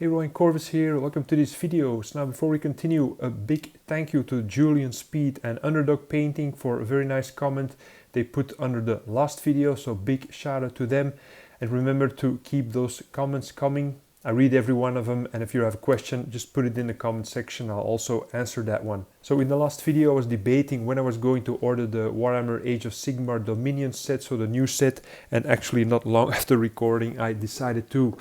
Hey everyone, Corvus here, welcome to this video. So now before we continue, a big thank you to Julian Speed and Underdog Painting for a very nice comment they put under the last video, so big shout out to them. And remember to keep those comments coming. I read every one of them, and if you have a question, just put it in the comment section. I'll also answer that one. So in the last video I was debating when I was going to order the Warhammer Age of Sigmar Dominion set, so the new set, and actually not long after recording I decided to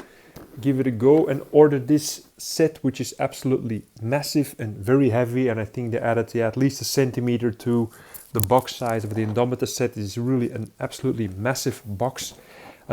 give it a go and order this set, which is absolutely massive and very heavy, and I think they added at least a centimeter to the box size of the Indomitus set. It is really an absolutely massive box,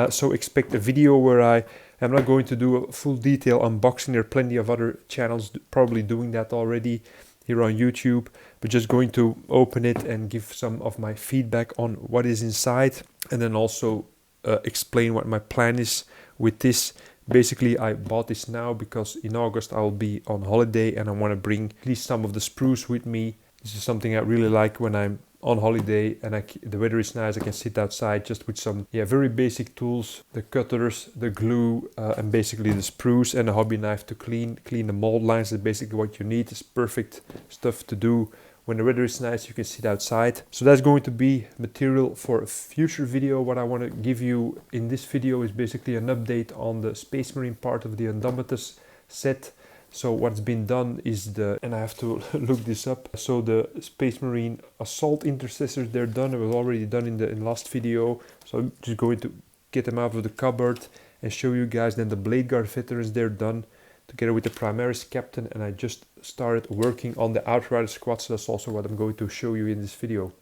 so expect a video where I am not going to do a full detail unboxing. There are plenty of other channels probably doing that already here on YouTube, but just going to open it and give some of my feedback on what is inside, and then also explain what my plan is with this. Basically, I bought this now because in August I'll be on holiday and I want to bring at least some of the sprues with me. This is something I really like when I'm on holiday and the weather is nice. I can sit outside just with some very basic tools, the cutters, the glue, and basically the sprues and a hobby knife to clean the mold lines. That's basically what you need. It's perfect stuff to do when the weather is nice. You can sit outside. So that's going to be material for a future video. What I want to give you in this video is basically an update on the Space Marine part of the Indomitus set. So what's been done is and I have to look this up, so the Space Marine assault intercessors, they're done. It was already done in the last video, so I'm just going to get them out of the cupboard and show you guys. Then the Blade Guard veterans, they're done together with the Primaris captain, and I just started working on the Outrider squad, so that's also what I'm going to show you in this video.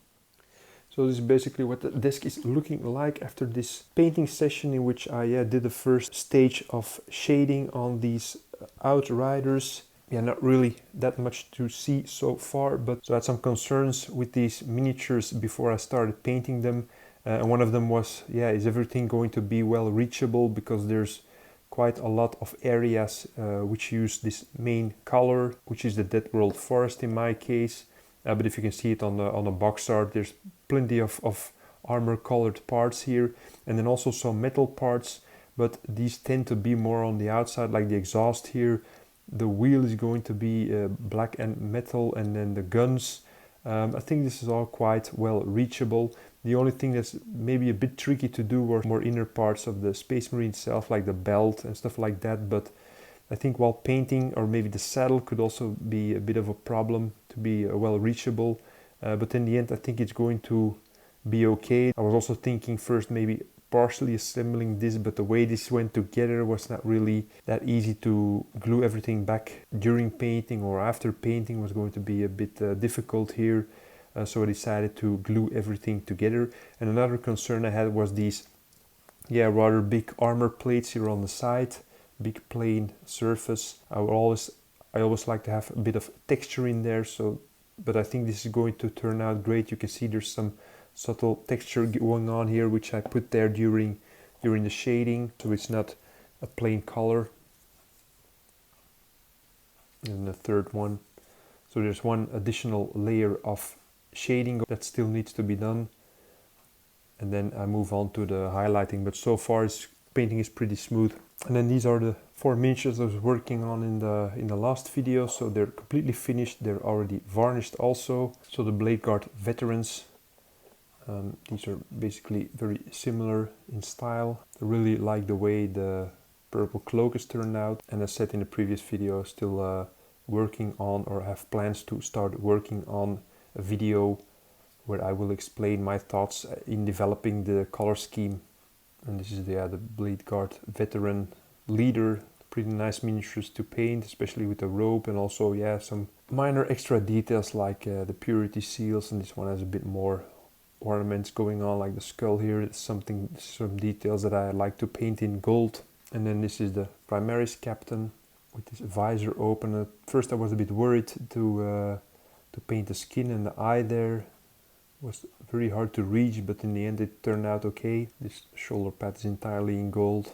So this is basically what the desk is looking like after this painting session, in which I did the first stage of shading on these Outriders. Not really that much to see so far, but so I had some concerns with these miniatures before I started painting them. And one of them was, is everything going to be well reachable, because there's quite a lot of areas which use this main color, which is the Dead World Forest in my case. But if you can see it on the box art, there's plenty of armor colored parts here, and then also some metal parts, but these tend to be more on the outside, like the exhaust here. The wheel is going to be black and metal, and then the guns. I think this is all quite well reachable. The only thing that's maybe a bit tricky to do were more inner parts of the Space Marine itself, like the belt and stuff like that, but I think while painting, or maybe the saddle could also be a bit of a problem to be well reachable, but in the end I think it's going to be okay. I was also thinking first maybe partially assembling this, but the way this went together was not really that easy to glue everything back during painting, or after painting was going to be a bit difficult here. So I decided to glue everything together. And another concern I had was these rather big armor plates here on the side, big plain surface. I always like to have a bit of texture in there, but I think this is going to turn out great. You can see there's some subtle texture going on here, which I put there during the shading, so it's not a plain color. And the third one, so there's one additional layer of shading that still needs to be done, and then I move on to the highlighting. But so far painting is pretty smooth. And then these are the 4 miniatures I was working on in the last video, so they're completely finished. They're already varnished also. So the Blade Guard veterans, these are basically very similar in style. I really like the way the purple cloak has turned out, and as said in the previous video, still working on, or have plans to start working on, a video where I will explain my thoughts in developing the color scheme. And this is the Blade Guard veteran leader. Pretty nice miniatures to paint, especially with the robe, and also some minor extra details like the purity seals, and this one has a bit more ornaments going on, like the skull here. It's some details that I like to paint in gold. And then this is the Primaris captain with this visor open. At first I was a bit worried to paint the skin and the eye there. It was very hard to reach, but in the end it turned out okay. This shoulder pad is entirely in gold.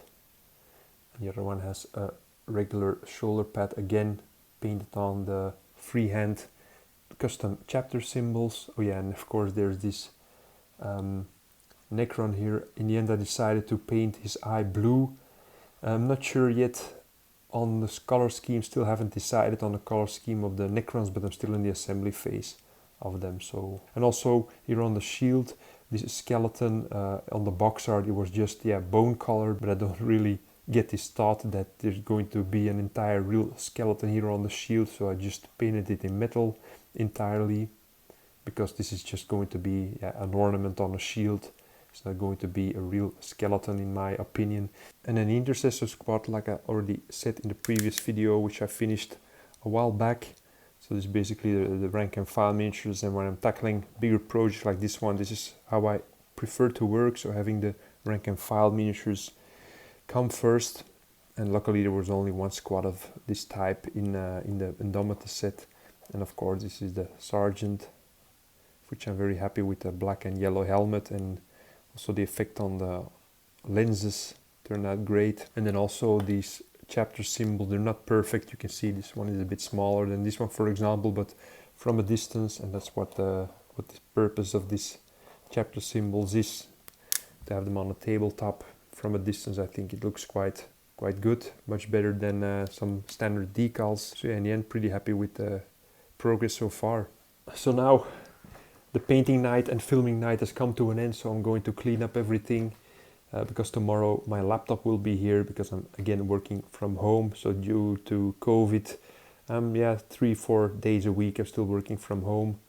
The other one has a regular shoulder pad, again painted on the freehand custom chapter symbols. And of course there's this Necron here. In the end I decided to paint his eye blue. I'm not sure yet on this color scheme. Still haven't decided on the color scheme of the Necrons, but I'm still in the assembly phase of them. So, and also here on the shield, this skeleton on the box art, it was just bone colored, but I don't really get this thought that there's going to be an entire real skeleton here on the shield, so I just painted it in metal entirely, because this is just going to be an ornament on a shield. It's not going to be a real skeleton in my opinion. And an intercessor squad, like I already said in the previous video, which I finished a while back. So this is basically the rank and file miniatures, and when I'm tackling bigger projects like this one, this is how I prefer to work. So having the rank and file miniatures come first, and luckily there was only one squad of this type in the Indomitus set. And of course this is the Sergeant, which I'm very happy with, the black and yellow helmet, and also the effect on the lenses turned out great. And then also these chapter symbols, they're not perfect. You can see this one is a bit smaller than this one, for example, but from a distance, and that's what the purpose of this chapter symbols is, to have them on a tabletop. From a distance I think it looks quite good, much better than some standard decals. So yeah, in the end, pretty happy with the progress so far. So now the painting night and filming night has come to an end, so I'm going to clean up everything because tomorrow my laptop will be here, because I'm again working from home. So due to COVID, 3-4 days a week I'm still working from home.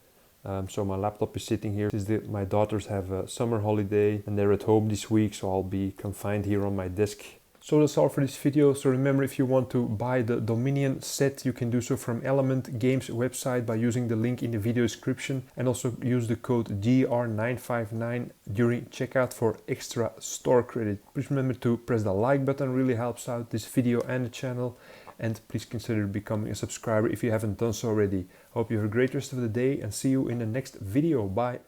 So my laptop is sitting here. My daughters have a summer holiday and they're at home this week, so I'll be confined here on my desk. So that's all for this video. So remember, if you want to buy the Dominion set, you can do so from Element Games website by using the link in the video description, and also use the code GR959 during checkout for extra store credit. Please remember to press the like button, really helps out this video and the channel. And please consider becoming a subscriber if you haven't done so already. Hope you have a great rest of the day, and see you in the next video. Bye.